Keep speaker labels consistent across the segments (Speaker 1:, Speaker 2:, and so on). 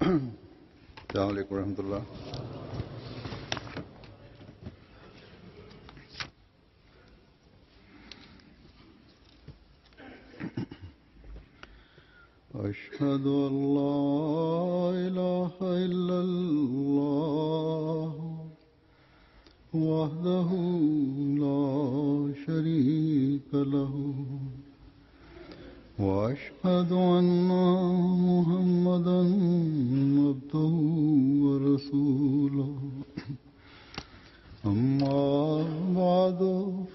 Speaker 1: Assalamualaikum warahmatullahi. أشهد أن لا إله إلا الله وحده لا شريك له وأشهد أن محمدا عبده ورسوله أما بعد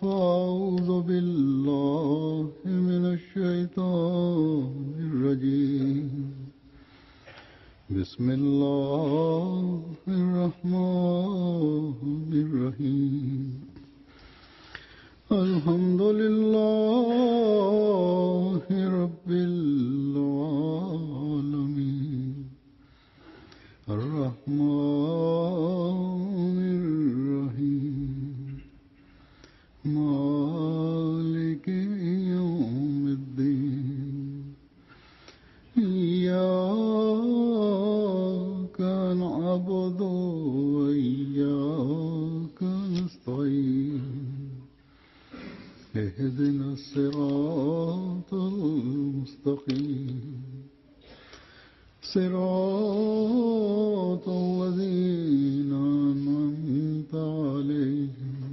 Speaker 1: فأعوذ بالله من الشيطان الرجيم بسم الله الرحمن الرحيم الحمد لله رب العالمين الرحمن الرحيم مالك يوم الدين إياك نعبد وإياك نستعين اهدنا الصراط المستقيم صراط الذين أنعمت عليهم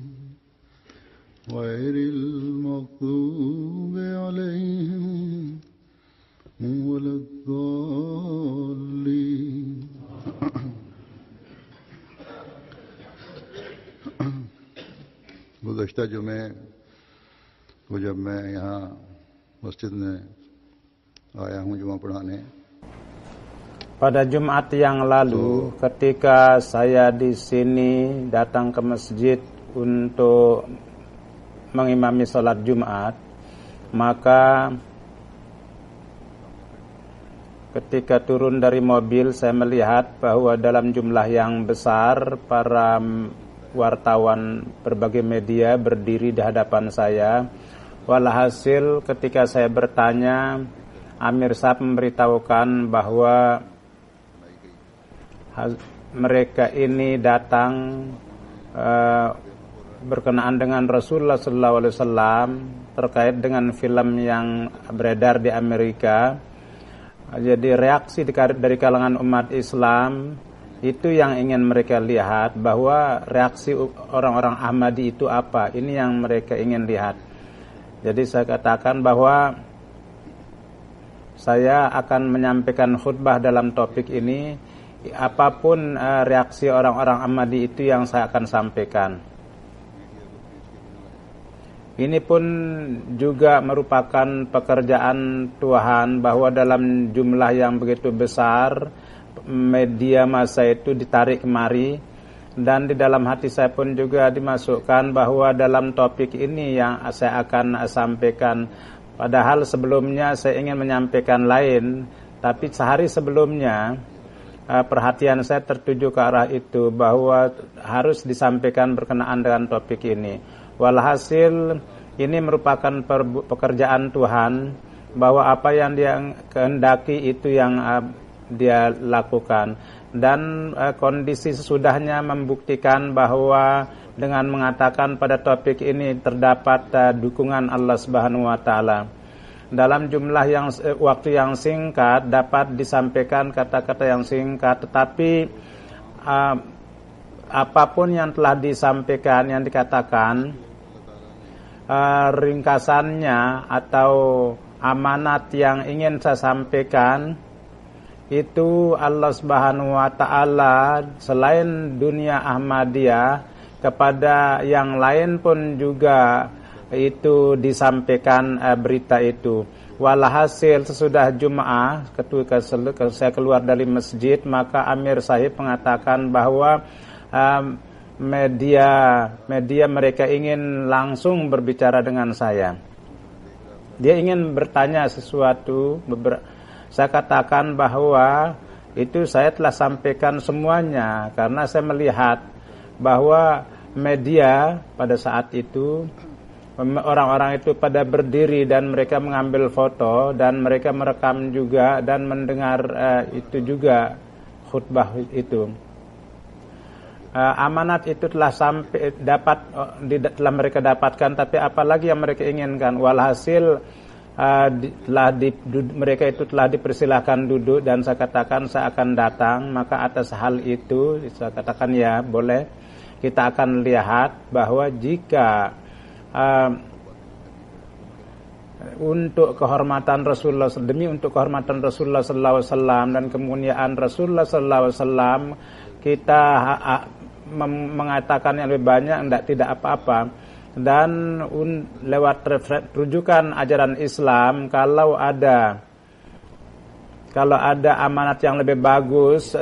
Speaker 1: غير المغضوب عليهم ولا الضالين गुज़श्ता जुमे को जब मैं यहाँ मस्जिद में आया हूँ जुमा पढ़ाने,
Speaker 2: pada Jumat yang lalu ketika saya di sini datang ke masjid untuk mengimami sholat Jumat, maka ketika turun dari mobil saya melihat bahwa dalam jumlah yang besar para wartawan berbagai media berdiri di hadapan saya. Walhasil ketika saya bertanya, Amir Sahab memberitahukan bahwa mereka ini datang berkenaan dengan Rasulullah SAW terkait dengan film yang beredar di Amerika. Jadi reaksi dari kalangan umat Islam itu yang ingin mereka lihat, bahwa reaksi orang-orang Ahmadi itu apa. Ini yang mereka ingin lihat. Jadi saya katakan bahwa saya akan menyampaikan khutbah dalam topik ini, apapun reaksi orang-orang Ahmadi itu yang saya akan sampaikan. Ini pun juga merupakan pekerjaan Tuhan, bahwa dalam jumlah yang begitu besar media massa itu ditarik kemari, dan di dalam hati saya pun juga dimasukkan bahwa dalam topik ini yang saya akan sampaikan. Padahal sebelumnya saya ingin menyampaikan lain, tapi sehari sebelumnya perhatian saya tertuju ke arah itu, bahwa harus disampaikan berkenaan dengan topik ini. Walhasil ini merupakan pekerjaan Tuhan, bahwa apa yang Dia kehendaki itu yang Dia lakukan. Dan kondisi sesudahnya membuktikan bahwa dengan mengatakan pada topik ini terdapat dukungan Allah Subhanahu wa taala. Dalam jumlah yang waktu yang singkat dapat disampaikan kata-kata yang singkat, tetapi apapun yang telah disampaikan, yang dikatakan, ringkasannya atau amanat yang ingin saya sampaikan itu Allah Subhanahu wa taala selain dunia Ahmadiyah kepada yang lain pun juga itu disampaikan berita itu. Walhasil sesudah Jumat ketika saya keluar dari masjid, maka Amir Sahib mengatakan bahwa media mereka ingin langsung berbicara dengan saya. Dia ingin bertanya sesuatu. Saya katakan bahwa itu saya telah sampaikan semuanya, karena saya melihat bahwa media pada saat itu, orang-orang itu pada berdiri dan mereka mengambil foto dan mereka merekam juga dan mendengar itu juga khutbah itu. Amanat itu telah telah mereka dapatkan, tapi apalagi yang mereka inginkan. Walhasil mereka itu telah dipersilahkan duduk, dan saya katakan saya akan datang. Maka atas hal itu saya katakan ya boleh, kita akan lihat bahwa jika untuk kehormatan Rasulullah, demi untuk kehormatan Rasulullah sallallahu alaihi wasallam dan kemuliaan Rasulullah sallallahu alaihi wasallam, kita mengatakan yang lebih banyak tidak apa-apa. Dan lewat rujukan ajaran Islam, kalau ada amanat yang lebih bagus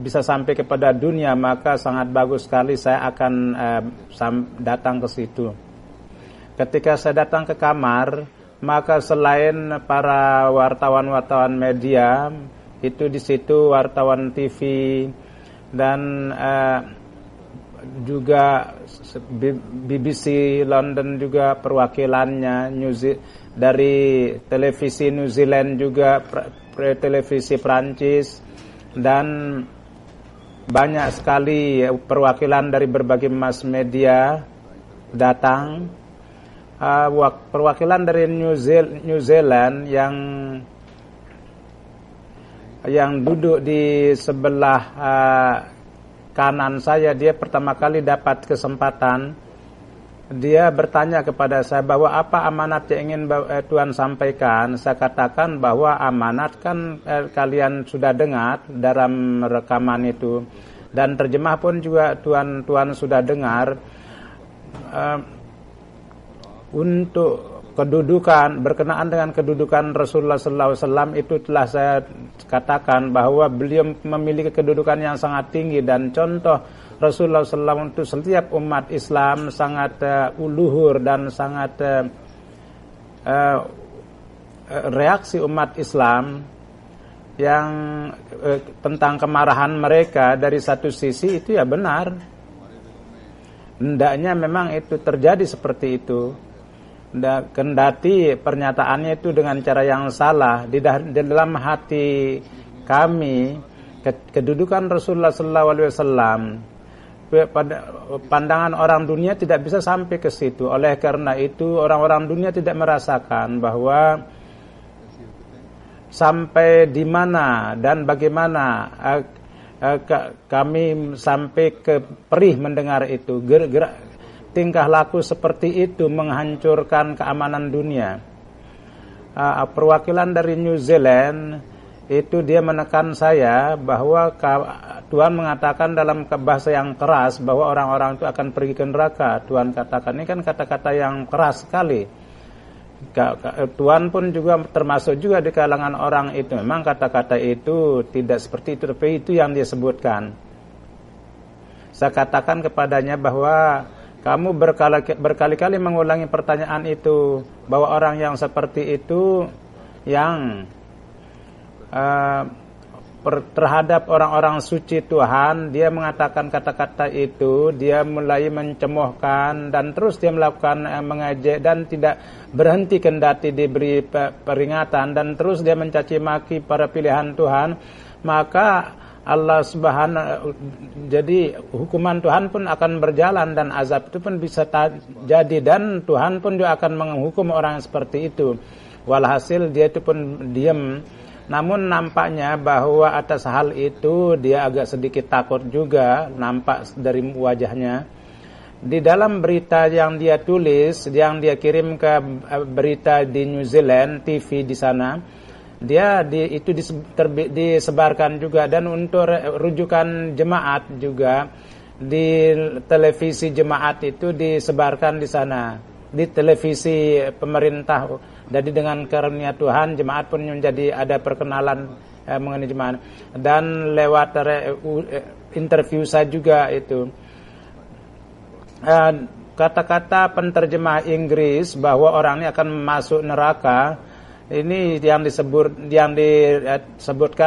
Speaker 2: bisa sampai kepada dunia, maka sangat bagus sekali. Saya akan datang ke situ. Ketika saya datang ke kamar, maka selain para wartawan media, itu di situ wartawan TV dan juga BBC London juga perwakilannya, dari televisi New Zealand juga, televisi Prancis, dan banyak sekali perwakilan dari berbagai mass media datang. Perwakilan dari New Zealand yang duduk di sebelah kanan saya, dia pertama kali dapat kesempatan. Dia bertanya kepada saya bahwa apa amanat yang ingin Tuhan sampaikan. Saya katakan bahwa amanat kan kalian sudah dengar dalam rekaman itu, dan terjemah pun juga Tuhan sudah dengar. Untuk kedudukan, berkenaan dengan kedudukan Rasulullah sallallahu alaihi wasallam, itu telah saya katakan bahwa beliau memiliki kedudukan yang sangat tinggi, dan contoh Rasulullah sallallahu alaihi wasallam untuk setiap umat Islam sangat uluhur dan sangat reaksi umat Islam yang tentang kemarahan mereka dari satu sisi itu ya benar. Hendaknya memang itu terjadi seperti itu. Kendati pernyataannya itu dengan cara yang salah, di dalam hati kami kedudukan Rasulullah sallallahu alaihi wasallam pada pandangan orang dunia tidak bisa sampai ke situ. Oleh karena itu orang-orang dunia tidak merasakan bahwa sampai di mana dan bagaimana kami sampai ke perih mendengar itu. Tingkah laku seperti itu menghancurkan keamanan dunia. Perwakilan dari New Zealand itu dia menekan saya bahwa Tuhan mengatakan dalam bahasa yang keras bahwa orang-orang itu akan pergi ke neraka. Tuhan katakan, ini kan kata-kata yang keras sekali. Tuhan pun juga termasuk juga di kalangan orang itu. Memang kata-kata itu tidak seperti itu, tapi itu yang dia sebutkan. Saya katakan kepadanya bahwa kamu berkali-kali mengulangi pertanyaan itu, bahwa orang yang seperti itu yang terhadap orang-orang suci Tuhan, dia mengatakan kata-kata itu, dia mulai mencemohkan dan terus dia melakukan mengejek dan tidak berhenti kendati diberi peringatan, dan terus dia mencaci maki para pilihan Tuhan. Maka Allah Subhanahu, jadi hukuman Tuhan pun akan berjalan dan azab itu pun bisa jadi, dan Tuhan pun juga akan menghukum orang yang seperti itu. Walhasil dia itu pun diam. Namun nampaknya bahwa atas hal itu dia agak sedikit takut juga, nampak dari wajahnya. Di dalam berita yang dia tulis, yang dia kirim ke berita di New Zealand TV di sana, itu disebarkan juga, dan untuk rujukan jemaat juga di televisi jemaat itu disebarkan di sana, di televisi pemerintah. Jadi dengan karunia Tuhan jemaat pun menjadi ada perkenalan mengenai jemaat, dan lewat interview saya juga itu kata-kata penterjemah Inggris bahwa orang ini akan masuk neraka. Ini yang disebutkan,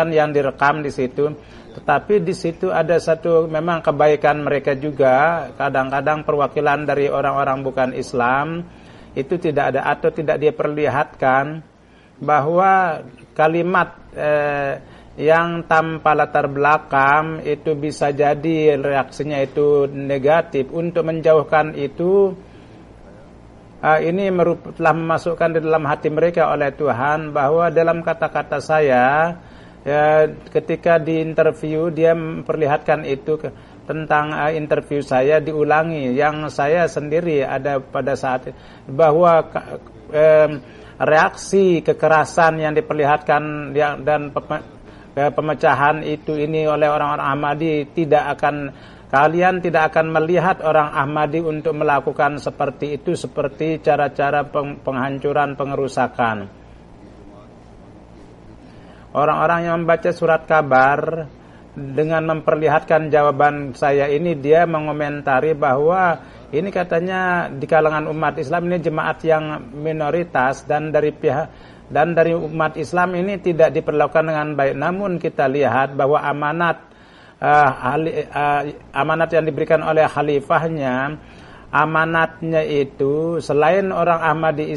Speaker 2: yang direkam di situ. Tetapi di situ ada satu memang kebaikan mereka juga. Kadang-kadang perwakilan dari orang-orang bukan Islam itu tidak ada atau tidak dia perlihatkan bahwa kalimat yang tanpa latar belakang itu bisa jadi reaksinya itu negatif. Untuk menjauhkan itu, ini telah memasukkan di dalam hati mereka oleh Tuhan bahwa dalam kata-kata saya, ketika di interview dia memperlihatkan itu tentang interview saya diulangi, yang saya sendiri ada pada saat bahwa reaksi kekerasan yang diperlihatkan dan pemecahan ini oleh orang-orang Ahmadi kalian tidak akan melihat orang Ahmadi untuk melakukan seperti itu, seperti cara-cara penghancuran, pengerusakan. Orang-orang yang membaca surat kabar dengan memperlihatkan jawaban saya ini, dia mengomentari bahwa ini katanya di kalangan umat Islam ini jemaat yang minoritas dan dari umat Islam ini tidak diperlakukan dengan baik. Namun kita lihat bahwa amanat yang diberikan oleh khalifahnya, amanatnya itu selain orang Ahmadi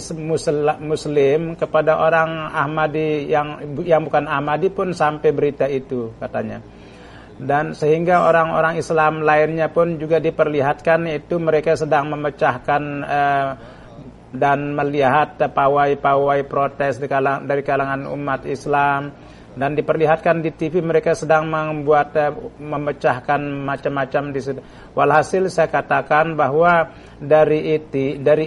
Speaker 2: Muslim kepada orang Ahmadi yang bukan Ahmadi pun sampai berita itu katanya. Dan sehingga orang-orang Islam lainnya pun juga diperlihatkan itu mereka sedang memecahkan dan melihat pawai-pawai protes dari kalangan umat Islam, dan diperlihatkan di TV mereka sedang memecahkan macam-macam di situ. Walhasil saya katakan bahwa dari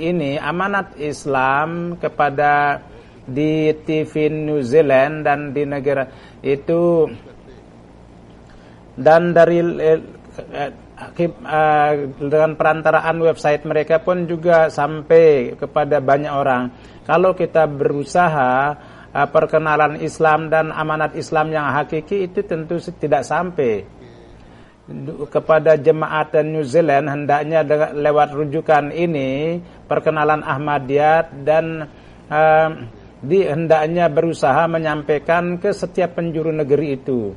Speaker 2: ini amanat Islam kepada di TV New Zealand dan di negara itu, dan dari dengan perantaraan website mereka pun juga sampai kepada banyak orang. Kalau kita berusaha perkenalan Islam dan amanat Islam yang hakiki itu tentu tidak sampai kepada jemaat New Zealand. Hendaknya lewat rujukan ini perkenalan Ahmadiyah dan hendaknya berusaha menyampaikan ke setiap penjuru negeri itu.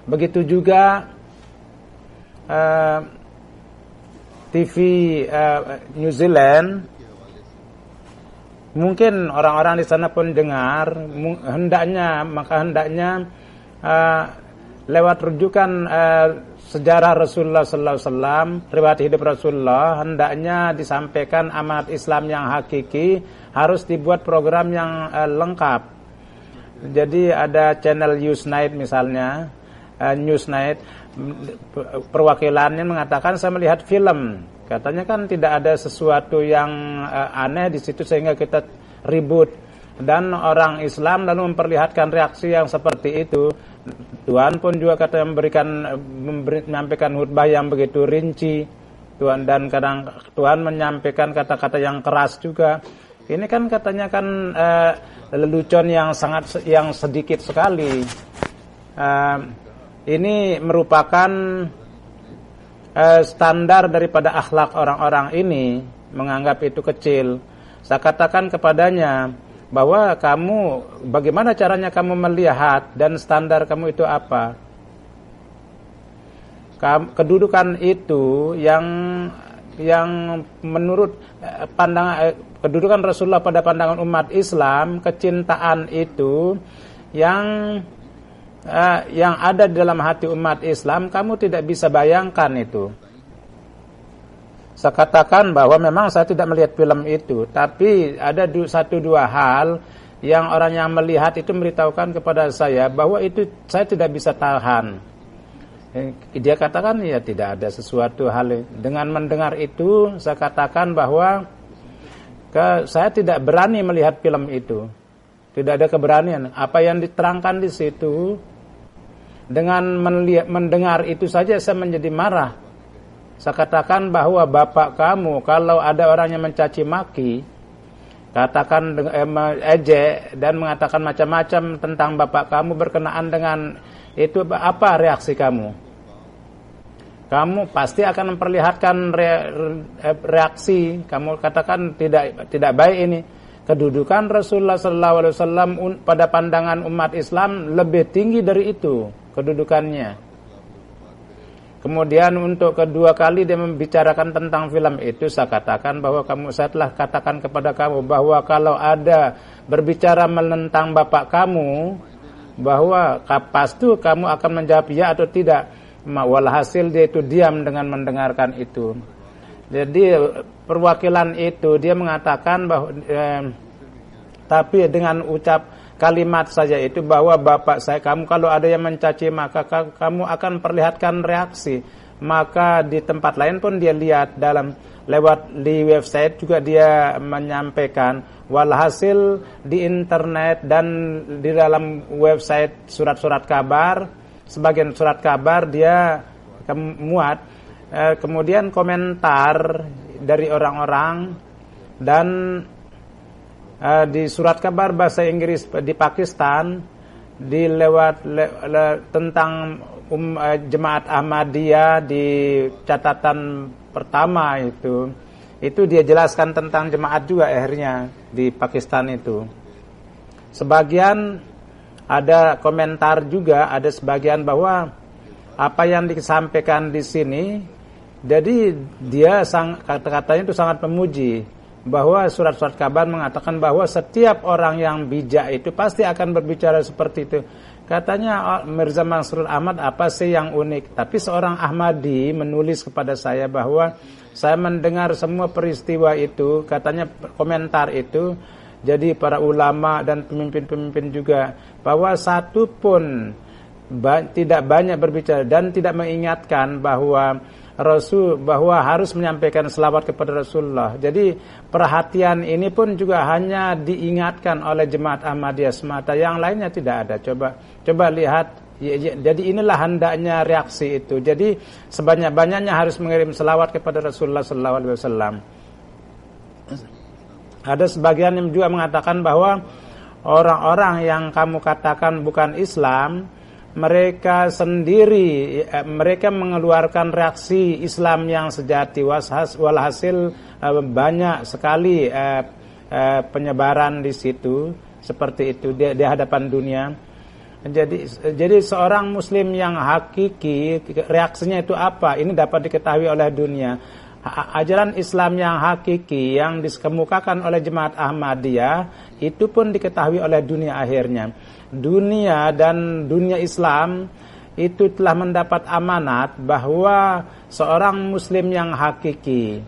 Speaker 2: Begitu juga TV New Zealand, mungkin orang-orang di sana pun dengar, hendaknya lewat rujukan sejarah Rasulullah sallallahu alaihi wasallam, riwayat hidup Rasulullah, hendaknya disampaikan amanat Islam yang hakiki, harus dibuat program yang lengkap. Jadi ada channel Newsnight misalnya, Newsnight, perwakilannya mengatakan saya melihat film, katanya kan tidak ada sesuatu yang aneh di situ sehingga kita ribut, dan orang Islam lalu memperlihatkan reaksi yang seperti itu. Tuhan pun juga katanya menyampaikan khutbah yang begitu rinci, dan kadang Tuhan menyampaikan kata-kata yang keras juga. Ini kan katanya kan lelucon yang sedikit sekali. Ini merupakan standar daripada akhlak orang-orang ini, menganggap itu kecil. Saya katakan kepadanya bahwa bagaimana caranya kamu melihat dan standar kamu itu apa? Kedudukan itu yang menurut kedudukan Rasulullah pada pandangan umat Islam, kecintaan itu yang ada di dalam hati umat Islam, kamu tidak bisa bayangkan itu. Saya katakan bahwa memang saya tidak melihat film itu, tapi ada satu dua hal yang orang yang melihat itu memberitahukan kepada saya bahwa itu saya tidak bisa tahan. Dia katakan ya tidak ada sesuatu hal. Dengan mendengar itu saya katakan bahwa saya tidak berani melihat film itu. Tidak ada keberanian. Apa yang diterangkan di situ, dengan mendengar itu saja saya menjadi marah. Saya katakan bahwa bapak kamu, kalau ada orang yang mencaci maki, katakan ejek dan mengatakan macam-macam tentang bapak kamu berkenaan dengan itu, apa reaksi kamu? Kamu pasti akan memperlihatkan reaksi. Kamu katakan tidak baik ini. Kedudukan Rasulullah SAW pada pandangan umat Islam lebih tinggi dari itu kedudukannya. Kemudian untuk kedua kali dia membicarakan tentang film itu, saya katakan bahwa saya telah katakan kepada kamu bahwa kalau ada berbicara menentang bapak kamu, bahwa kapas itu kamu akan menjawab ya atau tidak. Walhasil dia itu diam dengan mendengarkan itu. Jadi perwakilan itu dia mengatakan bahwa tapi dengan ucap kalimat saja itu bahwa bapak saya, kamu kalau ada yang mencaci maka kamu akan perlihatkan reaksi. Maka di tempat lain pun dia lihat lewat di website juga dia menyampaikan. Walhasil di internet dan di dalam website surat-surat kabar, sebagian surat kabar dia muat kemudian komentar dari orang-orang, dan di surat kabar bahasa Inggris di Pakistan tentang jemaat Ahmadiyah di catatan pertama itu dia jelaskan tentang jemaat juga akhirnya di Pakistan itu. Sebagian ada komentar juga, ada sebagian bahwa apa yang disampaikan di sini, jadi dia kata-katanya itu sangat memuji bahwa surat-surat kabar mengatakan bahwa setiap orang yang bijak itu pasti akan berbicara seperti itu. Katanya Mirza Mansur Ahmad, apa sih yang unik? Tapi seorang Ahmadi menulis kepada saya bahwa saya mendengar semua peristiwa itu, katanya komentar itu, jadi para ulama dan pemimpin-pemimpin juga, bahwa satu pun tidak banyak berbicara dan tidak mengingatkan bahwa harus menyampaikan selawat kepada Rasulullah. Jadi perhatian ini pun juga hanya diingatkan oleh jemaat Ahmadiyah semata, yang lainnya tidak ada. Coba lihat. Jadi inilah hendaknya reaksi itu. Jadi sebanyak-banyaknya harus mengirim selawat kepada Rasulullah sallallahu alaihi wasallam. Ada sebagian yang juga mengatakan bahwa orang-orang yang kamu katakan bukan Islam, mereka sendiri mereka mengeluarkan reaksi Islam yang sejati. Walhasil banyak sekali penyebaran di situ seperti itu di hadapan dunia. Jadi seorang muslim yang hakiki reaksinya itu apa? Ini dapat diketahui oleh dunia. Ajaran Islam yang hakiki yang dikemukakan oleh jemaat Ahmadiyah itu pun diketahui oleh dunia akhirnya. Dunia dan dunia Islam itu telah mendapat amanat bahwa seorang muslim yang hakiki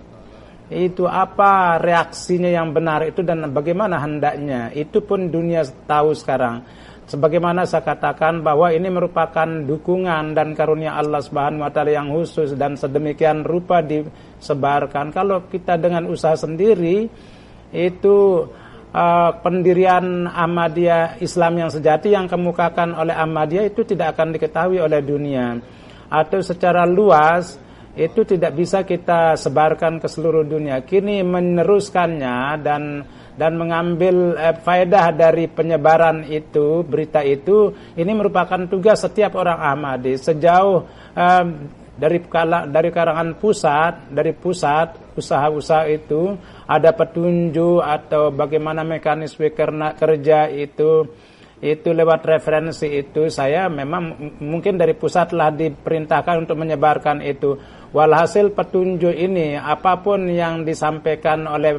Speaker 2: itu apa reaksinya yang benar itu dan bagaimana hendaknya, itu pun dunia tahu sekarang. Sebagaimana saya katakan bahwa ini merupakan dukungan dan karunia Allah Subhanahu wa taala yang khusus dan sedemikian rupa disebarkan. Kalau kita dengan usaha sendiri itu pendirian Ahmadiyah Islam yang sejati yang kemukakan oleh Ahmadiyah itu tidak akan diketahui oleh dunia, atau secara luas itu tidak bisa kita sebarkan ke seluruh dunia. Kini meneruskannya dan mengambil faedah dari penyebaran itu, berita itu, ini merupakan tugas setiap orang Ahmadi sejauh dari kalangan pusat, usaha-usaha itu ada petunjuk atau bagaimana mekanisme kerja itu lewat referensi itu. Saya memang mungkin dari pusat telah diperintahkan untuk menyebarkan itu. Walhasil petunjuk ini apapun yang disampaikan oleh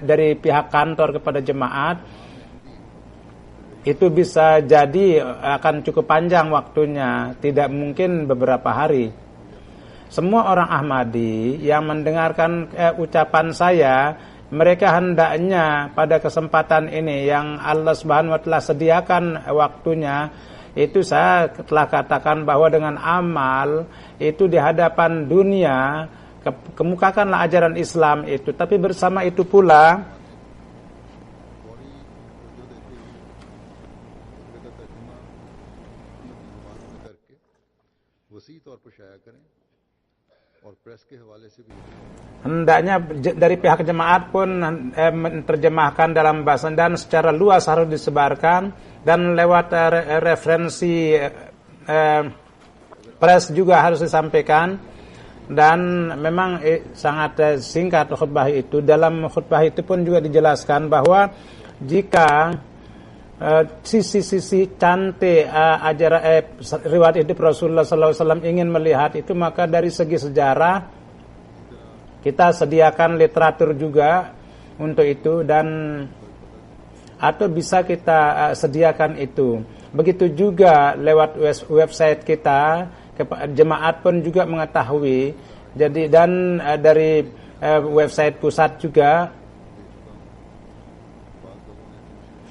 Speaker 2: dari pihak kantor kepada jemaat itu bisa jadi akan cukup panjang waktunya, tidak mungkin beberapa hari. Semua orang Ahmadi yang mendengarkan ucapan saya, mereka hendaknya pada kesempatan ini yang Allah Subhanahu wa taala sediakan waktunya, itu saya telah katakan bahwa dengan amal itu di hadapan dunia kemukakanlah ajaran Islam itu, tapi bersama itu pula hendaknya dari pihak jemaat pun menerjemahkan dalam bahasa dan secara luas harus disebarkan, dan lewat referensi press juga harus disampaikan. Dan memang sangat singkat khutbah itu. Dalam khutbah itu pun juga dijelaskan bahwa jika sisi-sisi cantik ajaran riwayat hidup Rasulullah SAW ingin melihat itu, maka dari segi sejarah kita sediakan literatur juga untuk itu, dan atau bisa kita sediakan itu. Begitu juga lewat website kita, jemaat pun juga mengetahui. Jadi dan dari website pusat juga,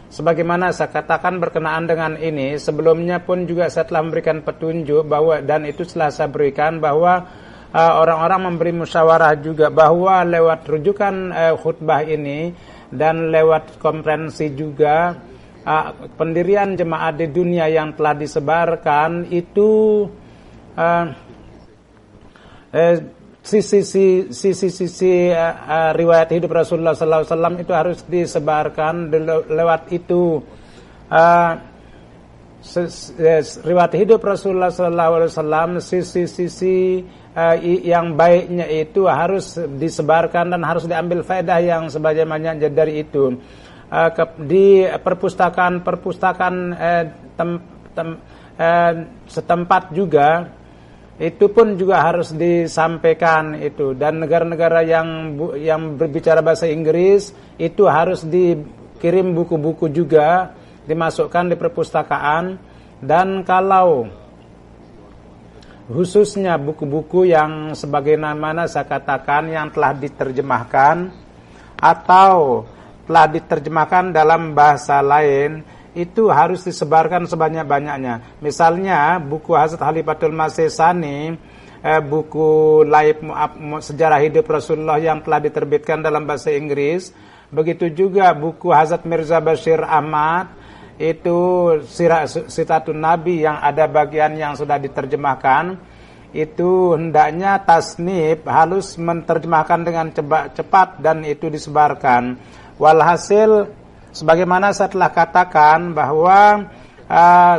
Speaker 2: sebagaimana saya katakan berkenaan dengan ini, sebelumnya pun juga saya telah memberikan petunjuk bahwa, dan itu telah saya berikan bahwa orang-orang memberi musyawarah juga bahwa lewat rujukan khutbah ini dan lewat konferensi juga, pendirian jemaat di dunia yang telah disebarkan itu sisi riwayat hidup Rasulullah SAW itu harus disebarkan lewat itu. Riwayat hidup Rasulullah SAW, sisi-sisi yang baiknya itu harus disebarkan dan harus diambil faedah yang sebagaimana dari itu. Di perpustakaan setempat juga itu pun juga harus disampaikan itu, dan negara-negara yang berbicara bahasa Inggris itu harus dikirim buku-buku juga, dimasukkan di perpustakaan. Dan kalau khususnya buku-buku yang sebagaimana saya katakan yang telah diterjemahkan atau telah diterjemahkan dalam bahasa lain, itu harus disebarkan sebanyak-banyaknya. Misalnya buku Hazrat Khalifatul Masih Tsani, buku Laib Sejarah Hidup Rasulullah yang telah diterbitkan dalam bahasa Inggris. Begitu juga buku Hazrat Mirza Bashir Ahmad, itu Sitatun Nabi yang ada bagian yang sudah diterjemahkan. Itu hendaknya tasnif harus menerjemahkan dengan cepat dan itu disebarkan. Walhasil, sebagaimana saya telah katakan bahwa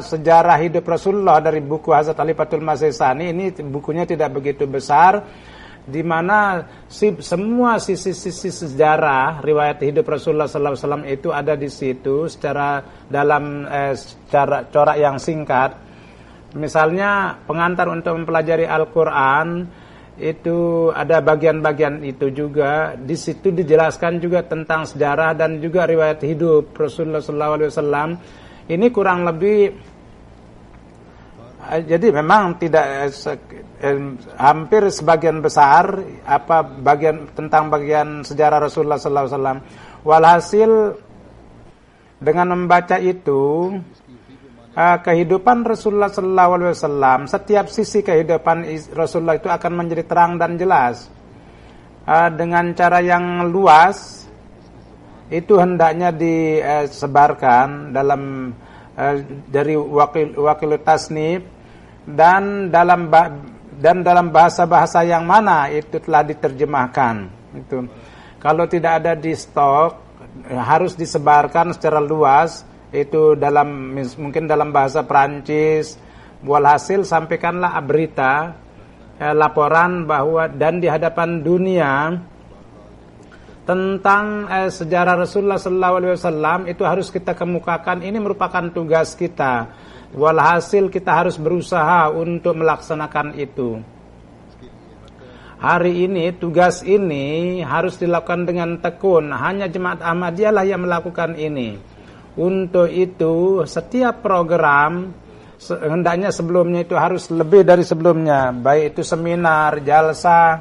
Speaker 2: sejarah hidup Rasulullah dari buku Hazrat Khalifatul Masih Tsani ini bukunya tidak begitu besar, di mana semua sisi-sisi sejarah riwayat hidup Rasulullah SAW itu ada di situ secara dalam secara corak yang singkat. Misalnya pengantar untuk mempelajari Al-Quran, itu ada bagian-bagian itu juga. Di situ dijelaskan juga tentang sejarah dan juga riwayat hidup Rasulullah SAW. Ini kurang lebih, jadi memang tidak hampir sebagian besar tentang bagian sejarah Rasulullah SAW. Walhasil dengan membaca itu, kehidupan Rasulullah SAW, setiap sisi kehidupan Rasulullah itu akan menjadi terang dan jelas dengan cara yang luas. Itu hendaknya disebarkan dalam dari wakil tasnif dan dalam bahasa-bahasa yang mana itu telah diterjemahkan. Itu kalau tidak ada di stok, harus disebarkan secara luas. Itu mungkin dalam bahasa Perancis. Walhasil sampaikanlah berita, laporan bahwa dan di hadapan dunia tentang sejarah Rasulullah SAW itu harus kita kemukakan. Ini merupakan tugas kita. Walhasil kita harus berusaha untuk melaksanakan itu. Hari ini tugas ini harus dilakukan dengan tekun. Hanya Jemaat Ahmadiyah lah yang melakukan ini. Untuk itu setiap program hendaknya sebelumnya itu harus lebih dari sebelumnya, baik itu seminar, jalsa,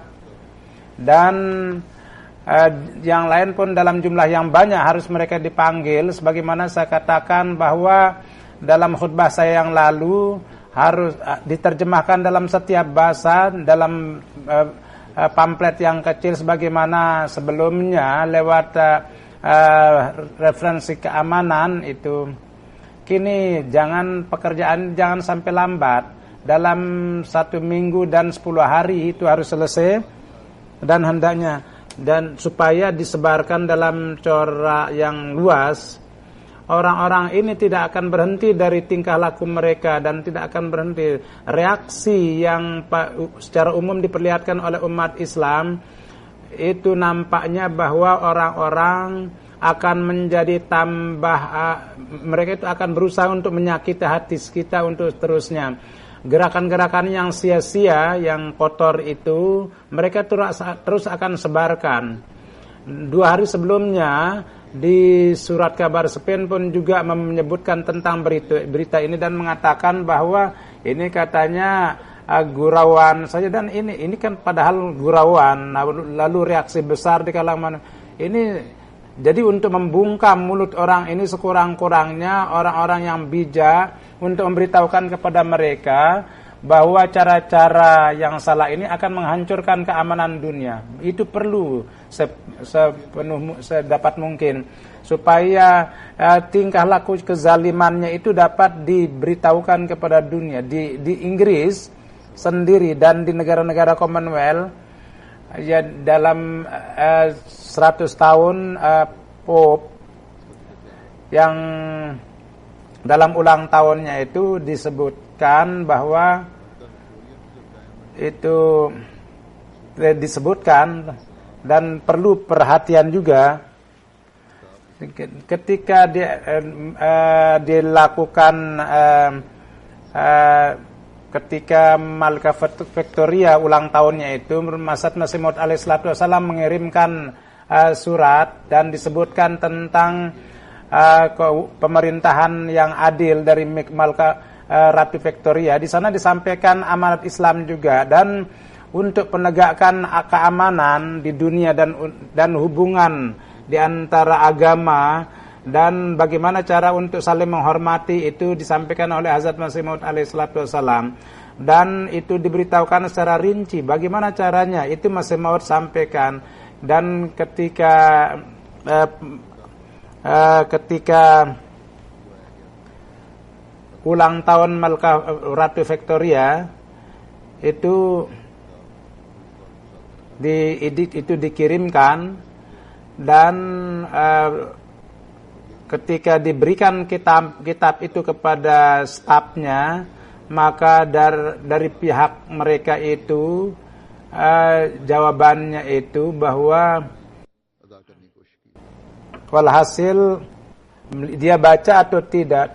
Speaker 2: dan yang lain pun dalam jumlah yang banyak harus mereka dipanggil. Sebagaimana saya katakan bahwa dalam khutbah saya yang lalu harus diterjemahkan dalam setiap bahasa, dalam pamflet yang kecil sebagaimana sebelumnya lewat referensi keamanan itu. Kini pekerjaan jangan sampai lambat. Dalam 1 minggu dan 10 hari itu harus selesai, dan hendaknya supaya disebarkan dalam corak yang luas. Orang-orang ini tidak akan berhenti dari tingkah laku mereka dan tidak akan berhenti. Reaksi yang secara umum diperlihatkan oleh umat Islam itu nampaknya bahwa orang-orang akan menjadi mereka itu akan berusaha untuk menyakiti hati kita untuk seterusnya. Gerakan-gerakan yang sia-sia, yang kotor itu mereka terus akan sebarkan. 2 hari sebelumnya di surat kabar Spain pun juga menyebutkan tentang berita ini dan mengatakan bahwa ini katanya gurauan saja, dan ini kan padahal gurauan, lalu reaksi besar di kalangan ini. Jadi untuk membungkam mulut orang ini sekurang-kurangnya orang-orang yang bijak untuk memberitahukan kepada mereka bahwa cara-cara yang salah ini akan menghancurkan keamanan dunia. Itu perlu sedapat mungkin supaya tingkah laku kezalimannya itu dapat diberitahukan kepada dunia. Di Inggris sendiri dan di negara-negara Commonwealth, ya dalam 100 tahun Pope yang dalam ulang tahunnya itu disebutkan bahwa itu disebutkan dan perlu perhatian juga ketika dilakukan ketika Malka Victoria ulang tahunnya itu, Masih Maud alaihissalatu wassalam mengirimkan surat dan disebutkan tentang pemerintahan yang adil dari Malka Ratu Victoria. Di sana disampaikan amanat Islam juga, dan untuk penegakkan keamanan di dunia dan hubungan di antara agama dan bagaimana cara untuk saling menghormati itu disampaikan oleh Hazrat Masih Maud alaihissalatu wassalam, dan itu diberitahukan secara rinci bagaimana caranya. Itu Masih Maud sampaikan, dan ketika ulang tahun Malka Ratu Victoria itu dikirimkan, dan ketika diberikan kitab itu kepada stafnya, maka dari pihak mereka itu jawabannya itu bahwa walhasil dia baca atau tidak,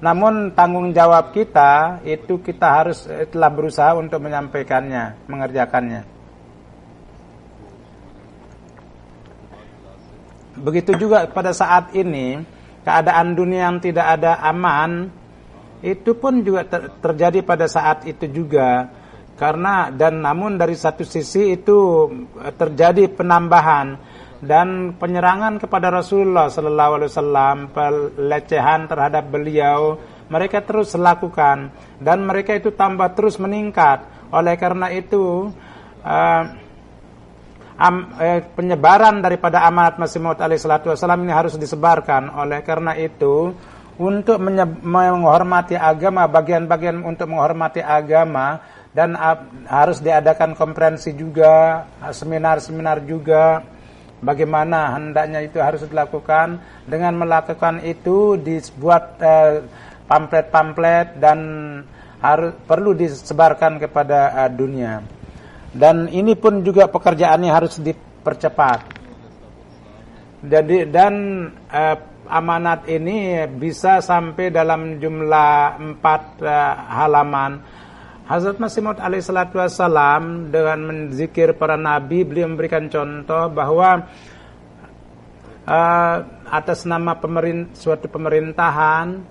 Speaker 2: namun tanggung jawab kita itu kita harus telah berusaha untuk menyampaikannya, mengerjakannya. Begitu juga pada saat ini keadaan dunia yang tidak ada aman itu pun juga terjadi pada saat itu juga, karena namun dari satu sisi itu terjadi penambahan dan penyerangan kepada Rasulullah sallallahu alaihi wasallam, pelecehan terhadap beliau mereka terus lakukan, dan mereka itu tambah terus meningkat. Oleh karena itu penyebaran daripada amanat Masih Maud alaihissalatu wassalam ini harus disebarkan. Oleh karena itu untuk menghormati agama, bagian-bagian untuk menghormati agama, dan harus diadakan konferensi juga, seminar-seminar juga, bagaimana hendaknya itu harus dilakukan. Dengan melakukan itu dibuat pamflet-pamflet dan perlu disebarkan kepada dunia. Dan ini pun juga pekerjaannya harus dipercepat. Jadi amanat ini bisa sampai dalam jumlah 4 halaman. Hazrat Masih Maud alaihissalatu wassalam dengan menzikir para nabi, beliau memberikan contoh bahwa atas nama suatu pemerintahan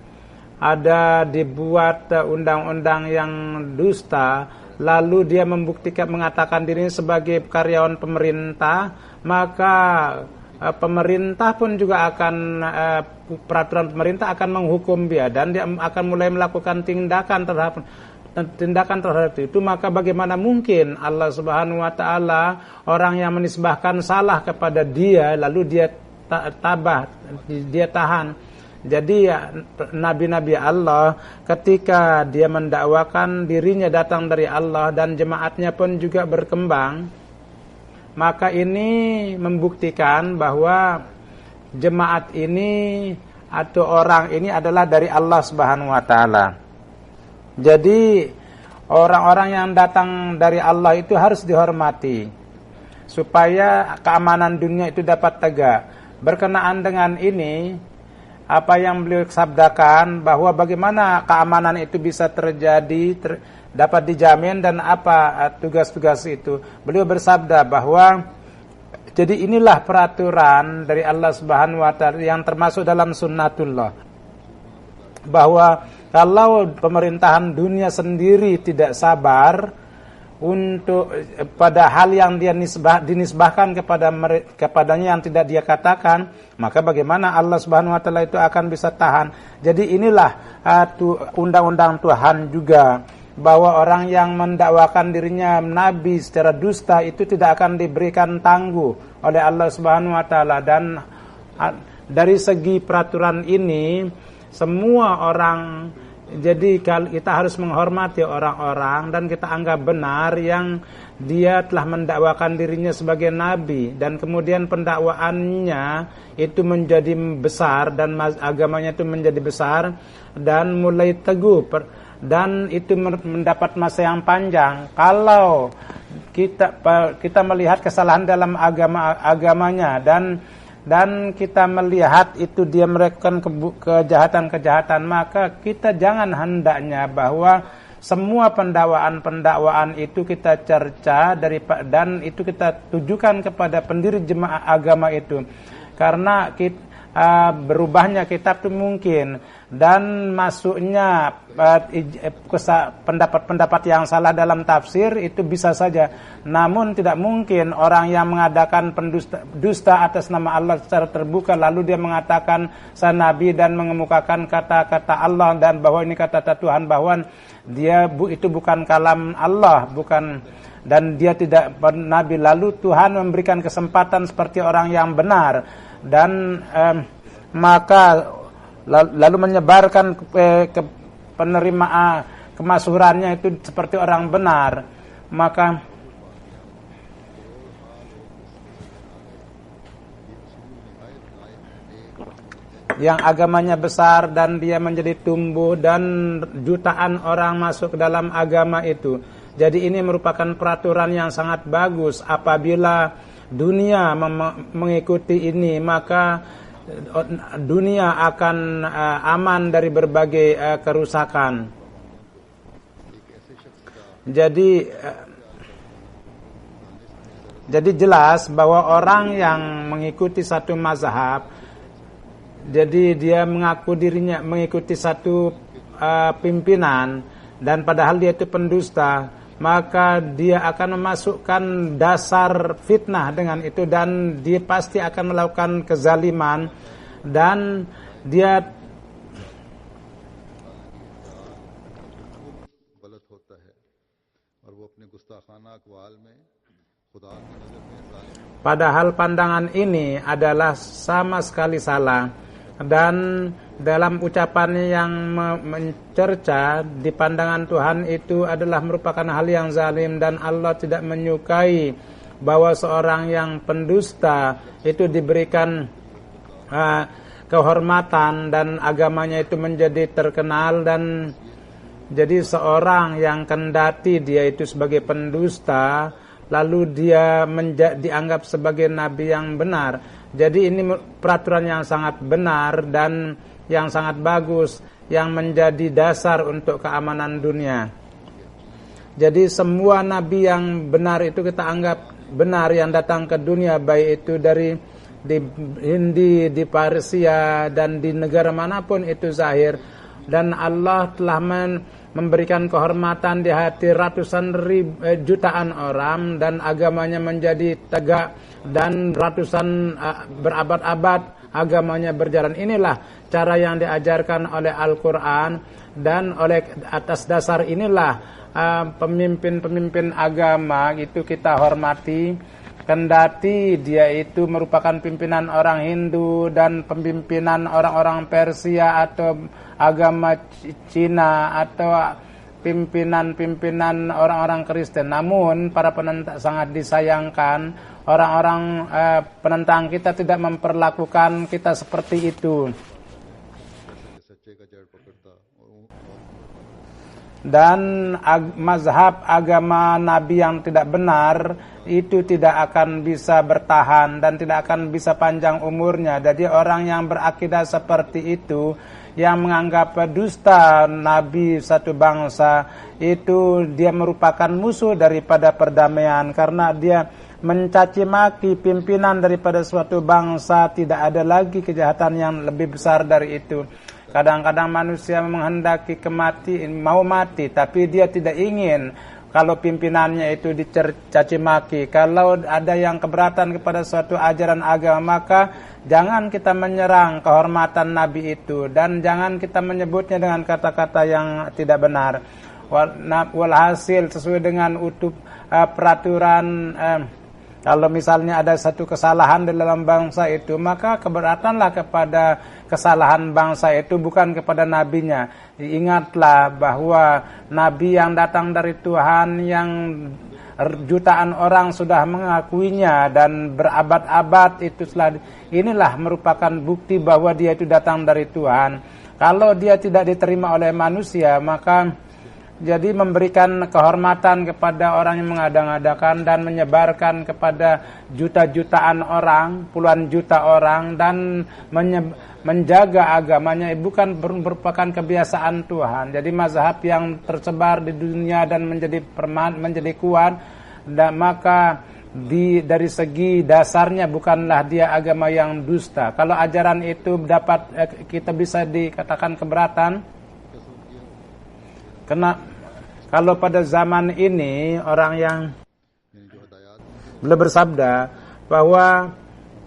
Speaker 2: ada dibuat undang-undang yang dusta, lalu dia mengatakan dirinya sebagai karyawan pemerintah, maka pemerintah pun juga akan peraturan pemerintah akan menghukum dia, dan dia akan mulai melakukan tindakan terhadap itu. Maka bagaimana mungkin Allah Subhanahu wa taala orang yang menisbahkan salah kepada dia lalu dia tahan. Jadi nabi-nabi Allah ketika dia mendakwakan dirinya datang dari Allah dan jemaatnya pun juga berkembang, maka ini membuktikan bahwa jemaat ini atau orang ini adalah dari Allah Subhanahu wa taala. Jadi orang-orang yang datang dari Allah itu harus dihormati supaya keamanan dunia itu dapat tegak. Berkenaan dengan ini, apa yang beliau sabdakan bahwa bagaimana keamanan itu bisa terjadi, dapat dijamin, dan apa tugas-tugas itu. Beliau bersabda bahwa Jadi inilah peraturan dari Allah Subhanahu wa taala yang termasuk dalam sunnatullah, bahwa kalau pemerintahan dunia sendiri tidak sabar untuk pada hal yang dia dinisbahkan kepadanya yang tidak dia katakan, maka bagaimana Allah Subhanahu wa taala itu akan bisa tahan. Jadi inilah undang-undang Tuhan juga, bahwa orang yang mendakwakan dirinya nabi secara dusta itu tidak akan diberikan tangguh oleh Allah Subhanahu wa taala. Dan dari segi peraturan ini semua orang, jadi kita harus menghormati orang-orang dan kita anggap benar yang dia telah mendakwakan dirinya sebagai nabi dan kemudian pendakwaannya itu menjadi besar dan agamanya itu menjadi besar dan mulai teguh dan itu mendapat masa yang panjang. Kalau kita melihat kesalahan dalam agamanya dan kita melihat itu dia melakukan kejahatan-kejahatan, maka kita jangan hendaknya bahwa semua pendakwaan itu kita cerca dan itu kita tujukan kepada pendiri jemaah agama itu, karena berubahnya kitab itu mungkin, dan masuknya pendapat-pendapat yang salah dalam tafsir itu bisa saja. Namun tidak mungkin orang yang mengadakan dusta atas nama Allah secara terbuka lalu dia mengatakan saya nabi dan mengemukakan kata-kata Allah dan bahwa ini kata-kata Tuhan, bahwa dia itu bukan kalam Allah, bukan, dan dia tidak nabi, lalu Tuhan memberikan kesempatan seperti orang yang benar dan maka lalu menyebarkan ke penerima kemasyhurannya itu seperti orang benar, maka yang agamanya besar dan dia menjadi tumbuh dan jutaan orang masuk ke dalam agama itu. Jadi ini merupakan peraturan yang sangat bagus. Apabila dunia mengikuti ini, maka dunia akan aman dari berbagai kerusakan. Jadi jelas bahwa orang yang mengikuti satu mazhab, jadi dia mengaku dirinya mengikuti satu pimpinan dan padahal dia itu pendusta, maka dia akan memasukkan dasar fitnah dengan itu dan dia pasti akan melakukan kezaliman dan dia padahal pandangan ini adalah sama sekali salah, dan dalam ucapannya yang mencerca di pandangan Tuhan itu adalah merupakan hal yang zalim, dan Allah tidak menyukai bahwa seorang yang pendusta itu diberikan kehormatan dan agamanya itu menjadi terkenal. Dan jadi seorang yang kendati dia itu sebagai pendusta lalu dia dianggap sebagai nabi yang benar. Jadi ini peraturan yang sangat benar dan yang sangat bagus, yang menjadi dasar untuk keamanan dunia. Jadi semua nabi yang benar itu kita anggap benar yang datang ke dunia, baik itu di Hindi, di Persia, dan di negara manapun itu zahir. Dan Allah telah memberikan kehormatan di hati ratusan jutaan orang, dan agamanya menjadi tegak, dan ratusan berabad-abad agamanya berjalan. Inilah cara yang diajarkan oleh Al-Quran, dan oleh atas dasar inilah pemimpin-pemimpin agama itu kita hormati, kendati dia itu merupakan pimpinan orang Hindu dan pimpinan orang-orang Persia atau agama Cina atau pimpinan-pimpinan orang-orang Kristen. Namun para penentang sangat disayangkan, orang-orang penentang kita tidak memperlakukan kita seperti itu. Dan mazhab agama Nabi yang tidak benar itu tidak akan bisa bertahan dan tidak akan bisa panjang umurnya. Jadi orang yang berakidah seperti itu, yang menganggap dusta Nabi satu bangsa, itu dia merupakan musuh daripada perdamaian, karena dia mencaci maki pimpinan daripada suatu bangsa, tidak ada lagi kejahatan yang lebih besar dari itu. Kadang-kadang manusia menghendaki mau mati, tapi dia tidak ingin kalau pimpinannya itu dicaci maki. Kalau ada yang keberatan kepada suatu ajaran agama, maka jangan kita menyerang kehormatan Nabi itu, dan jangan kita menyebutnya dengan kata-kata yang tidak benar. Walhasil sesuai dengan peraturan, kalau misalnya ada satu kesalahan di dalam bangsa itu, maka keberatanlah kepada kesalahan bangsa itu, bukan kepada nabinya. Ingatlah bahwa nabi yang datang dari Tuhan, yang jutaan orang sudah mengakuinya dan berabad-abad itu, inilah merupakan bukti bahwa dia itu datang dari Tuhan. Kalau dia tidak diterima oleh manusia, maka jadi memberikan kehormatan kepada orang yang mengadang-adakan dan menyebarkan kepada juta-jutaan orang, puluhan juta orang, dan menjaga agamanya bukan merupakan kebiasaan Tuhan. Jadi mazhab yang tersebar di dunia dan menjadi kuat, dan maka dari segi dasarnya bukanlah dia agama yang dusta. Kalau ajaran itu dapat kita bisa dikatakan keberatan. Karena kalau pada zaman ini orang yang beliau bersabda bahwa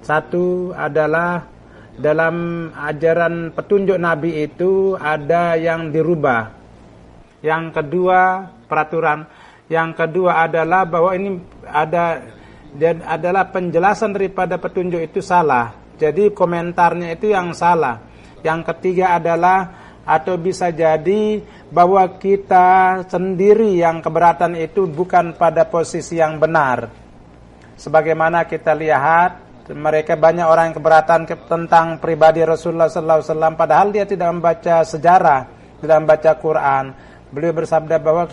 Speaker 2: satu adalah dalam ajaran petunjuk Nabi itu ada yang dirubah. Yang kedua peraturan. Yang kedua adalah bahwa ini adalah penjelasan daripada petunjuk itu salah. Jadi komentarnya itu yang salah. Yang ketiga adalah atau bisa jadi bahwa kita sendiri yang keberatan itu bukan pada posisi yang benar. Sebagaimana kita lihat, mereka banyak orang yang keberatan tentang pribadi Rasulullah SAW, padahal dia tidak membaca sejarah, tidak membaca Quran. Beliau bersabda bahwa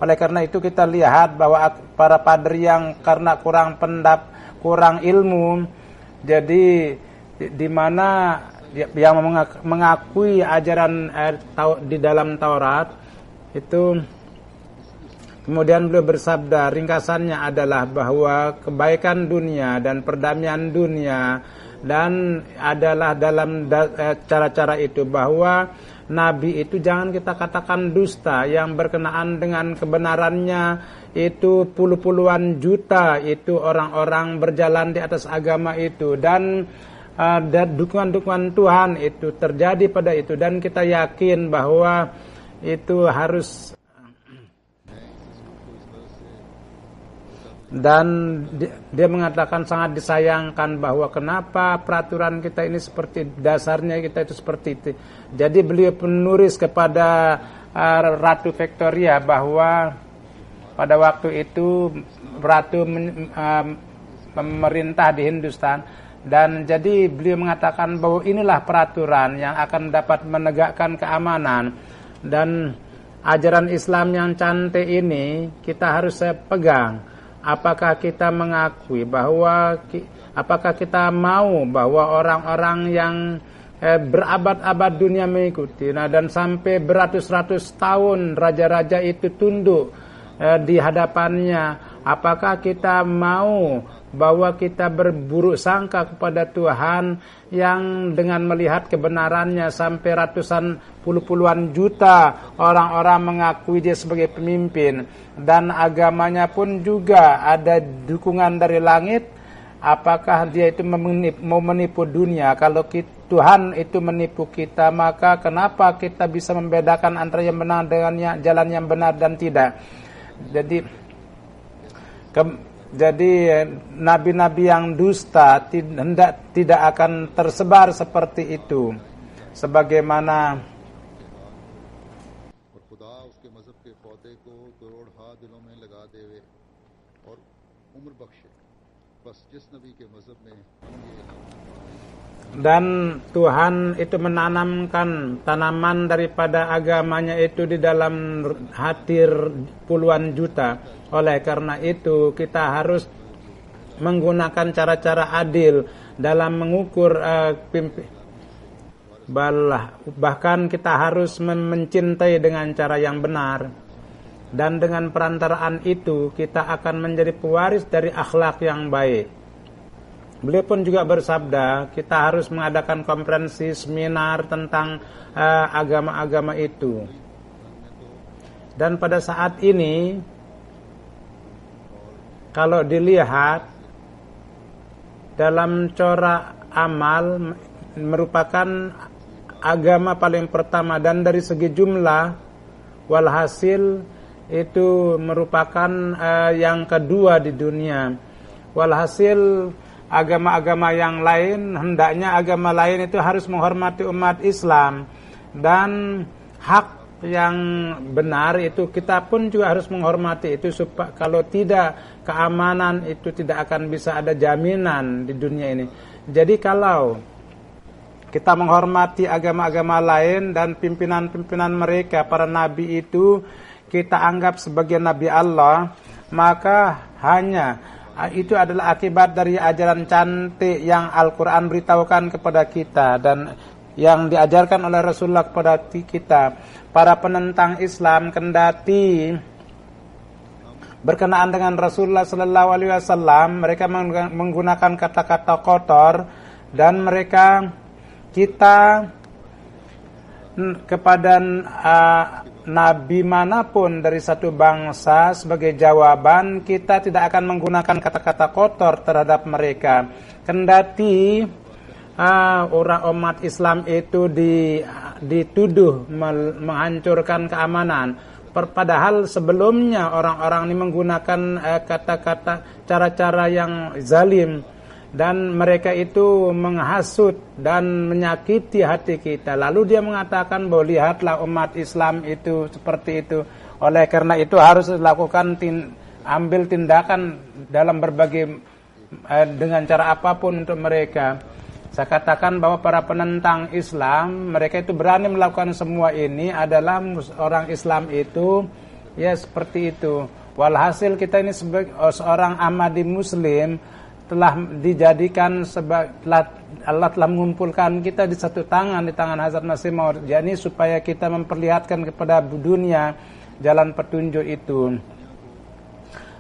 Speaker 2: oleh karena itu kita lihat bahwa para padri yang karena kurang ilmu, jadi di mana yang mengakui ajaran di dalam Taurat itu, kemudian beliau bersabda, ringkasannya adalah bahwa kebaikan dunia dan perdamaian dunia dan adalah dalam cara-cara itu, bahwa Nabi itu jangan kita katakan dusta, yang berkenaan dengan kebenarannya itu puluh-puluhan juta itu orang-orang berjalan di atas agama itu, dan dukungan-dukungan Tuhan itu terjadi pada itu, dan kita yakin bahwa itu harus, dan dia mengatakan sangat disayangkan bahwa kenapa peraturan kita ini seperti dasarnya kita itu seperti itu. Jadi beliau menulis kepada Ratu Victoria bahwa pada waktu itu Ratu memerintah di Hindustan. Dan jadi beliau mengatakan bahwa inilah peraturan yang akan dapat menegakkan keamanan, dan ajaran Islam yang cantik ini kita harus pegang. Apakah kita mengakui bahwa, apakah kita mau bahwa orang-orang yang berabad-abad dunia mengikuti, dan sampai beratus-ratus tahun raja-raja itu tunduk di hadapannya, apakah kita mau bahwa kita berburuk sangka kepada Tuhan yang dengan melihat kebenarannya sampai ratusan puluhan juta orang-orang mengakui dia sebagai pemimpin, dan agamanya pun juga ada dukungan dari langit. Apakah dia itu mau menipu dunia? Kalau Tuhan itu menipu kita, maka kenapa kita bisa membedakan antara yang benar dengan jalan yang benar dan tidak? Jadi nabi-nabi yang dusta tidak akan tersebar seperti itu, sebagaimana dan Tuhan itu menanamkan tanaman daripada agamanya itu di dalam hati puluhan juta. Oleh karena itu kita harus menggunakan cara-cara adil dalam mengukur bahkan kita harus mencintai dengan cara yang benar. dan dengan perantaraan itu kita akan menjadi pewaris dari akhlak yang baik. Beliau pun juga bersabda, kita harus mengadakan konferensi seminar tentang agama-agama itu. Dan pada saat ini, kalau dilihat dalam corak amal merupakan agama paling pertama, dan dari segi jumlah walhasil itu merupakan yang kedua di dunia. Walhasil agama-agama yang lain, hendaknya agama lain itu harus menghormati umat Islam, dan hak yang benar itu kita pun juga harus menghormati itu, supaya kalau tidak, keamanan itu tidak akan bisa ada jaminan di dunia ini. Jadi kalau kita menghormati agama-agama lain dan pimpinan-pimpinan mereka, para nabi itu kita anggap sebagai nabi Allah, maka itu adalah akibat dari ajaran cantik yang Al-Quran beritahukan kepada kita dan yang diajarkan oleh Rasulullah kepada kita. Para penentang Islam kendati berkenaan dengan Rasulullah sallallahu alaihi wasallam, mereka menggunakan kata-kata kotor, dan kita kepada nabi manapun dari satu bangsa, sebagai jawaban kita tidak akan menggunakan kata-kata kotor terhadap mereka. Kendati orang umat Islam itu dituduh menghancurkan keamanan, padahal sebelumnya orang-orang ini menggunakan kata-kata, cara-cara yang zalim, dan mereka itu menghasut dan menyakiti hati kita. Lalu dia mengatakan bahwa lihatlah umat Islam itu seperti itu. Oleh karena itu harus dilakukan ambil tindakan dalam berbagai dengan cara apapun untuk mereka. Saya katakan bahwa para penentang Islam, mereka itu berani melakukan semua ini adalah orang Islam itu ya seperti itu. Walhasil kita ini sebagai seorang Ahmadi Muslim telah dijadikan Allah telah mengumpulkan kita di satu tangan, di tangan Hazrat Masih Maud, yakni supaya kita memperlihatkan kepada dunia jalan petunjuk itu.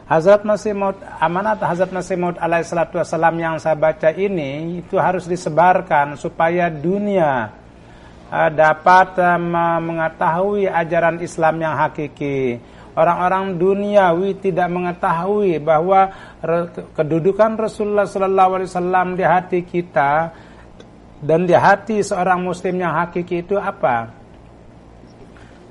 Speaker 2: Hazrat Masih Maud, amanat Hazrat Masih Maud alaihi salatu wassalam yang saya baca ini itu harus disebarkan supaya dunia dapat mengetahui ajaran Islam yang hakiki. Orang-orang duniawi tidak mengetahui bahwa kedudukan Rasulullah sallallahu alaihi wasallam di hati kita dan di hati seorang muslim yang hakiki itu apa?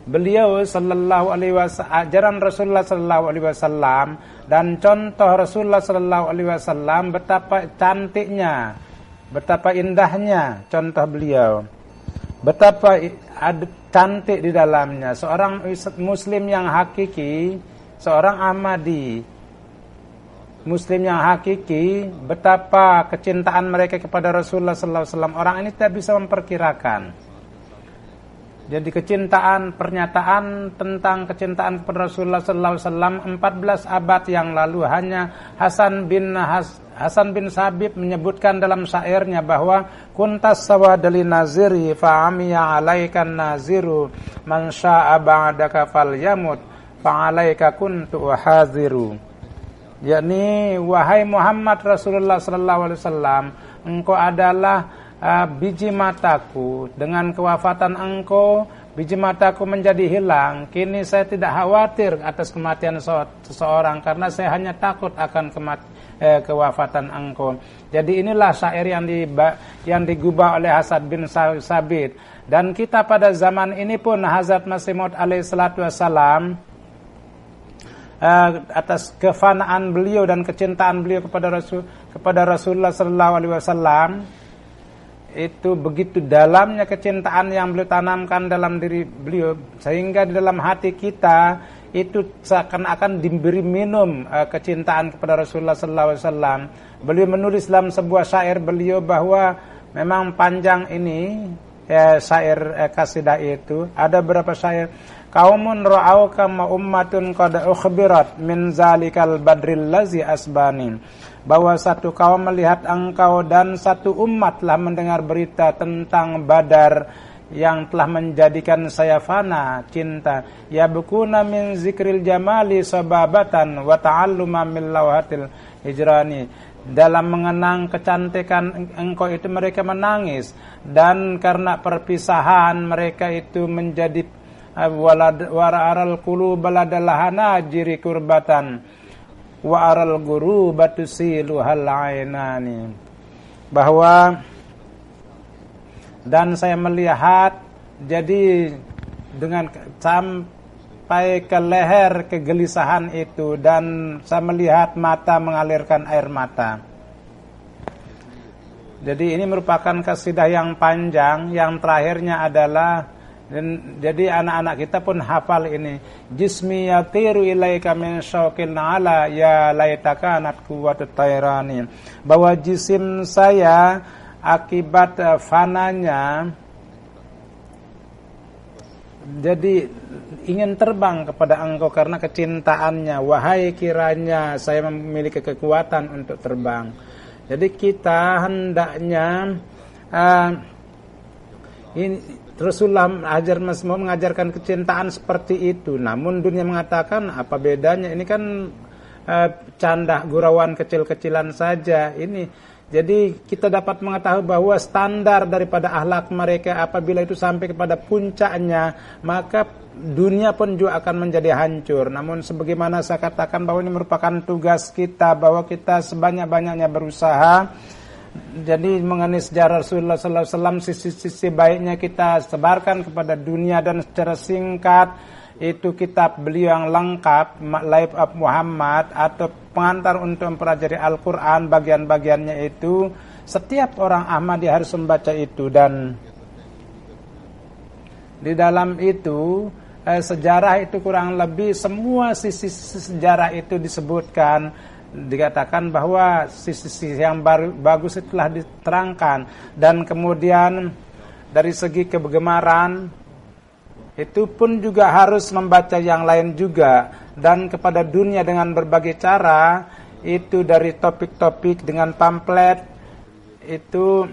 Speaker 2: Beliau sallallahu alaihi wasallam, ajaran Rasulullah sallallahu alaihi wasallam dan contoh Rasulullah sallallahu alaihi wasallam, betapa cantiknya, betapa indahnya contoh beliau. Betapa cantik di dalamnya. Seorang muslim yang hakiki, seorang Ahmadi muslim yang hakiki, betapa kecintaan mereka kepada Rasulullah sallallahu alaihi wasallam. Orang ini tidak bisa memperkirakan. Jadi kecintaan, pernyataan tentang kecintaan kepada Rasulullah sallallahu alaihi wasallam 14 abad yang lalu hanya Hasan bin Sabit menyebutkan dalam syairnya bahwa kuntas sawadali naziri fa'amiya alaikan naziru man sya'a ba'daka falyamut fa'alaika kuntu haziru. Yakni wahai Muhammad Rasulullah sallallahu alaihi wasallam, engkau adalah biji mataku, dengan kewafatan engkau biji mataku menjadi hilang. Kini saya tidak khawatir atas kematian seseorang, karena saya hanya takut akan kewafatan engkau. Jadi inilah syair yang digubah oleh Hasan bin Sabit. Dan kita pada zaman ini pun Hazrat Masih Maud alaihi salatu wassalam, atas kefanaan beliau dan kecintaan beliau kepada Rasulullah sallallahu alaihi wasallam, itu begitu dalamnya kecintaan yang beliau tanamkan dalam diri beliau, sehingga di dalam hati kita itu seakan-akan diberi minum kecintaan kepada Rasulullah sallallahu alaihi wasallam. Beliau menulis dalam sebuah syair beliau bahwa memang panjang ini syair kasidah itu. Ada beberapa syair. Qaumun ra'auka ma ummatun qad ukhbirat min zalikal badril lazi asbani. Bahwa satu kaum melihat engkau dan satu umat telah mendengar berita tentang Badar yang telah menjadikan saya fana cinta. Ya bukuna min zikril jamali sababatan wa ta'alluma min lawhatil hijrani. Dalam mengenang kecantikan engkau itu mereka menangis, dan karena perpisahan mereka itu menjadi wara'aral quluba ladallahana jiri kurbatan wa aral guru batusiluhal ainani. Bahwa dan saya melihat, jadi dengan sampai ke leher kegelisahan itu, dan saya melihat mata mengalirkan air mata. Jadi ini merupakan kasidah yang panjang, yang terakhirnya adalah, dan jadi anak-anak kita pun hafal ini. Jismi yatiru ilaika min syauqil ala ya laitaka anat quwwatut tayrani. Bahwa jisim saya akibat fananya jadi ingin terbang kepada engkau karena kecintaannya. Wahai kiranya saya memiliki kekuatan untuk terbang. Jadi kita hendaknya ini Rasulullah mengajarkan kecintaan seperti itu. Namun dunia mengatakan apa bedanya? Ini kan canda gurauan kecil-kecilan saja ini. Jadi kita dapat mengetahui bahwa standar daripada akhlak mereka apabila itu sampai kepada puncaknya, maka dunia pun juga akan menjadi hancur. Namun sebagaimana saya katakan bahwa ini merupakan tugas kita, bahwa kita sebanyak-banyaknya berusaha. Jadi mengenai sejarah Rasulullah SAW, sisi-sisi baiknya kita sebarkan kepada dunia, dan secara singkat itu kitab beliau yang lengkap, Life of Muhammad, atau pengantar untuk mempelajari Al-Quran, bagian-bagiannya itu setiap orang Ahmadi harus membaca itu. Dan di dalam itu sejarah itu kurang lebih semua sisi sejarah itu disebutkan, dikatakan bahwa sisi-sisi yang bagus itu telah diterangkan. Dan kemudian dari segi kegemaran itu pun juga harus membaca yang lain juga, dan kepada dunia dengan berbagai cara, itu dari topik-topik dengan pamflet itu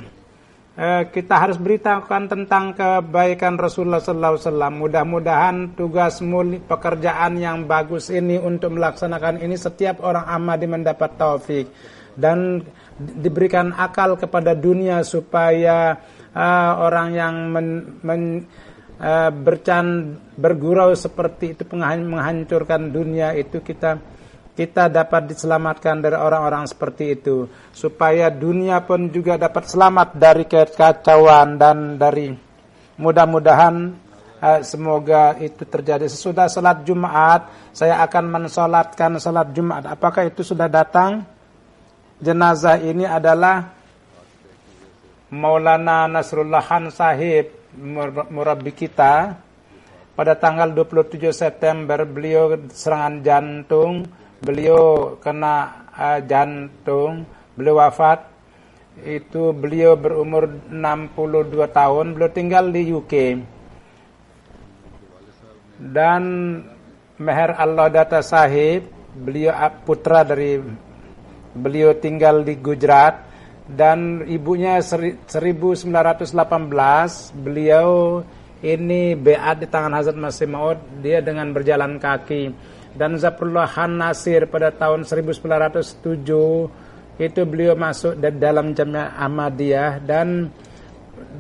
Speaker 2: kita harus beritahukan tentang kebaikan Rasulullah SAW. Mudah-mudahan tugas pekerjaan yang bagus ini untuk melaksanakan ini setiap orang Ahmadi mendapat taufik dan diberikan akal kepada dunia supaya orang yang bergurau seperti itu menghancurkan dunia itu, kita dapat diselamatkan dari orang-orang seperti itu, supaya dunia pun juga dapat selamat dari kekacauan. Dan dari mudah-mudahan semoga itu terjadi. Sesudah salat Jumat saya akan mensolatkan salat Jumat. Apakah itu sudah datang? Jenazah ini adalah Maulana Nasrullah Khan Sahib, murabbi kita. Pada tanggal 27 September beliau serangan jantung, beliau kena jantung, beliau wafat. Itu beliau berumur 62 tahun, beliau tinggal di UK. Dan Meher Allah Data Sahib, beliau putra dari beliau tinggal di Gujarat. Dan ibunya 1918 beliau ini beat di tangan Hazrat Masih Maud, dia dengan berjalan kaki. Dan Zafrullah Khan Nasir pada tahun 1907 itu beliau masuk dalam Jamiah Ahmadiyah.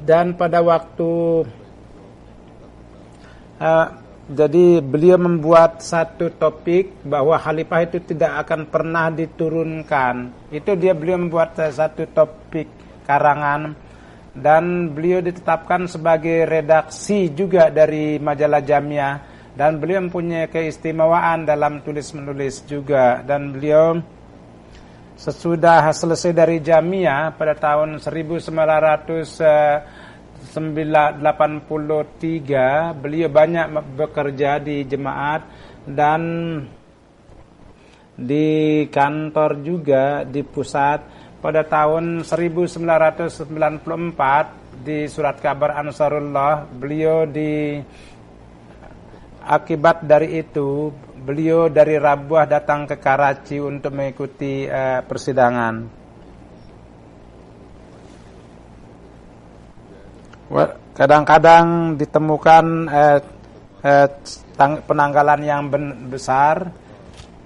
Speaker 2: Dan pada waktu jadi beliau membuat satu topik bahwa khalifah itu tidak akan pernah diturunkan. Itu beliau membuat satu topik karangan, dan beliau ditetapkan sebagai redaksi juga dari majalah Jamiah, dan beliau mempunyai keistimewaan dalam tulis-menulis juga. Dan beliau sesudah selesai dari Jamiah pada tahun 1983 beliau banyak bekerja di jemaat dan di kantor juga di pusat. Pada tahun 1994 di surat kabar Ansarullah beliau akibat dari itu beliau dari Rabuah datang ke Karachi untuk mengikuti persidangan. kadang-kadang ditemukan penanggalan yang besar.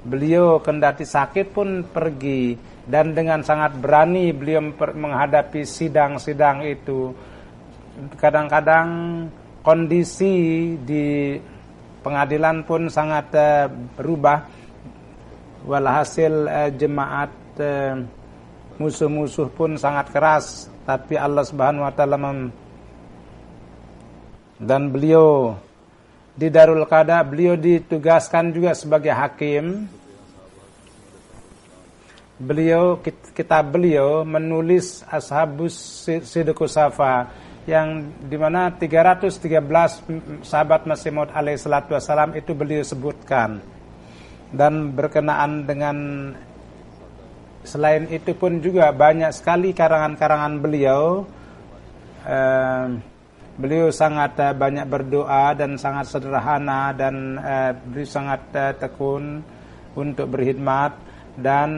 Speaker 2: Beliau kendati sakit pun pergi, dan dengan sangat berani beliau menghadapi sidang-sidang itu. Kadang-kadang kondisi di pengadilan pun sangat berubah. Walhasil jemaat musuh-musuh pun sangat keras, tapi Allah Subhanahu wa taala dan beliau di Darul Qada, beliau ditugaskan juga sebagai hakim. Kitab beliau menulis Ashabus Sidqus Safa, yang dimana 313 sahabat Masih Maud alaihi salatu wassalam itu beliau sebutkan. Dan berkenaan dengan selain itu pun juga banyak sekali karangan-karangan beliau. Beliau sangat banyak berdoa dan sangat sederhana, dan beliau sangat tekun untuk berkhidmat, dan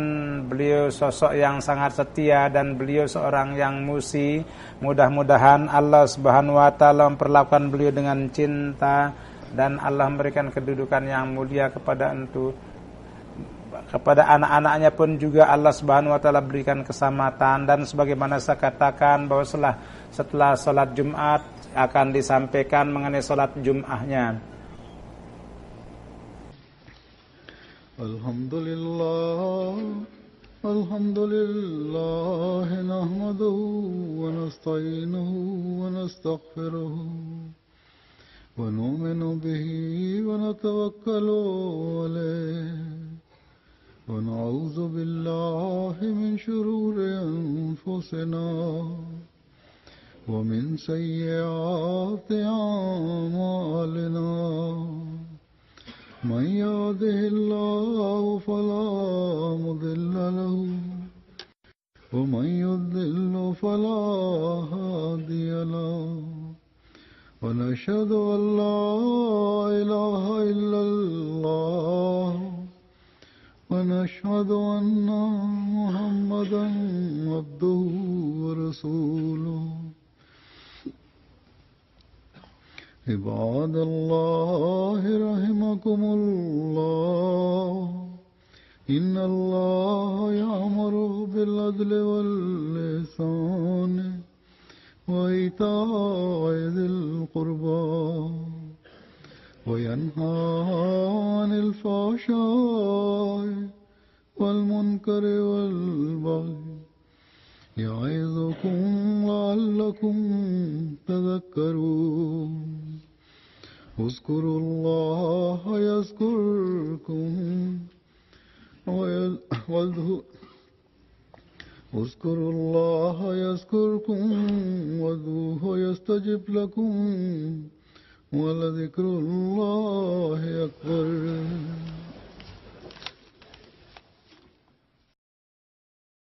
Speaker 2: beliau sosok yang sangat setia, dan beliau seorang yang musi. Mudah-mudahan Allah Subhanahu wa taala memperlakukan beliau dengan cinta, dan Allah memberikan kedudukan yang mulia kepada anak-anaknya pun juga Allah Subhanahu wa taala berikan keselamatan. Dan sebagaimana saya katakan bahwa setelah salat Jumat akan disampaikan mengenai salat Jumatnya.
Speaker 1: Alhamdulillah nahmaduhu wa nasta'inuhu wa nastaghfiruh wa nu'minu bihi wa natawakkalu alayhi wa na'udzu billahi min shururi anfusina wa min sayyiati a'malina. من يهده الله فلا مضل له ومن يضلل فلا هادي له ونشهد أن لا إله إلا الله ونشهد أن محمدا عبده ورسوله. عباد الله رحمكم الله إن الله يأمر بالعدل والإحسان وإيتاء ذي القربى وينهى عن الفحشاء والمنكر والبغي يعظكم لعلكم تذكرون. اذكروا الله يذكركم اذكروا الله يذكركم وادعوه يستجب لكم ولذكر الله أكبر.